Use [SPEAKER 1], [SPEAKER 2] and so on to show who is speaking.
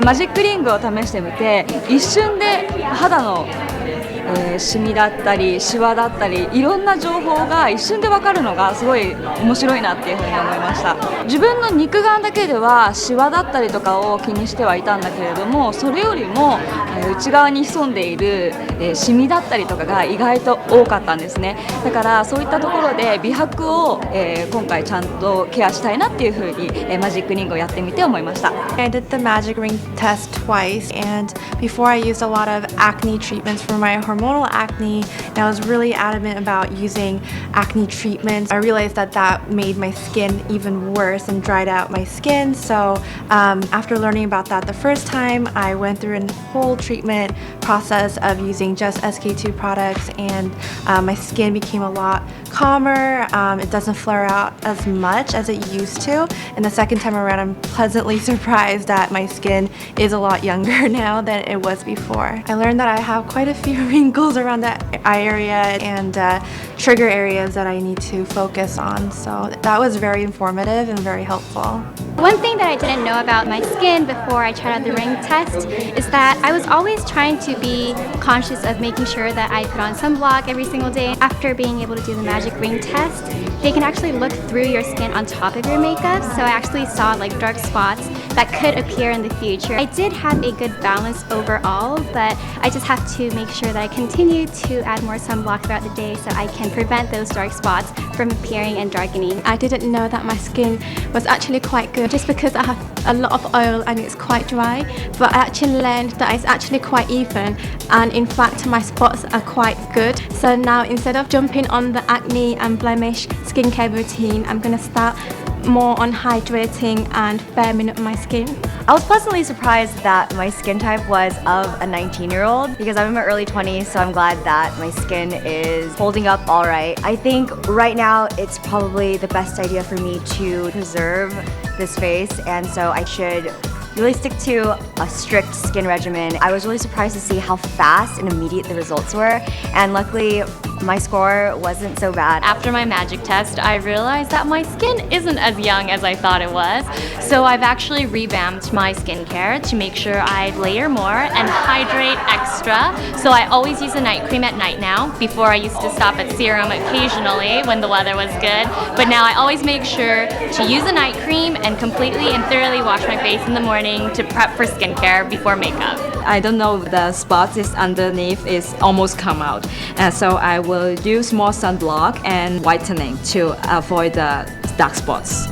[SPEAKER 1] マジックリングを試してみて、一瞬で肌のシミだったりシワだったりいろんな情報が一瞬で分かるのがすごい面白いなっていうふうに思いました。自分の肉眼だけではシワだったりとかを気にしてはいたんだけれども、それよりも内側に潜んでいるシミだったりとかが意外と多かったんですね。だからそういったところで美白を今回ちゃんとケアしたいなっていうふうにマジックリングをやってみて思いました。
[SPEAKER 2] I did the magic ring test twice, and before I used a lot of acne treatments for my hormonal acne, and I was really adamant about using acne treatments. I realized that that made my skin even worse and dried out my skin. So after learning about that the first time, I went through a whole treatment process of using just SK2 products, and my skin became a lot calmer. It doesn't flare out as much as it used to, and the second time around I'm pleasantly surprised that my skin is a lot younger now than it was before. I learned that I have quite a few wrinkles around that eye area and trigger areas that I need to focus on, so that was very informative and very helpful.
[SPEAKER 3] One thing that I didn't know about my skin before I tried out the ring test is that I was always trying to be conscious of making sure that I put on sunblock every single day. After being able to do the magic ring test, they can actually look through your skin on top of your makeup, so I actually saw like dark spots that could appear in the future. I did have a good balance overall, but I just have to make sure that I continue to add more sunblock throughout the day so I can prevent those dark spots from appearing and darkening.
[SPEAKER 4] I didn't know that my skin was actually quite good just because I have a lot of oil and it's quite dry, but I actually learned that it's actually quite even, and in fact my spots are quite good. So now instead of jumping on the acne and blemish skincare routine, I'm going to start more on hydrating and firming up my skin.
[SPEAKER 5] I was pleasantly surprised that my skin type was of a 19-year-old because I'm in my early 20s, so I'm glad that my skin is holding up all right. I think right now it's probably the best idea for me to preserve this face, and so I should really stick to a strict skin regimen. I was really surprised to see how fast and immediate the results were, and luckily my score wasn't so bad.
[SPEAKER 6] After my magic test, I realized that my skin isn't as young as I thought it was. So I've actually revamped my skincare to make sure I layer more and hydrate extra. So I always use a night cream at night now. Before I used to stop at serum occasionally when the weather was good. But now I always make sure to use a night cream and completely and thoroughly wash my face in the morning to prep for skincare before makeup.
[SPEAKER 1] I don't know, the spots is underneath is almost come out, and so I will use more sunblock and whitening to avoid the dark spots.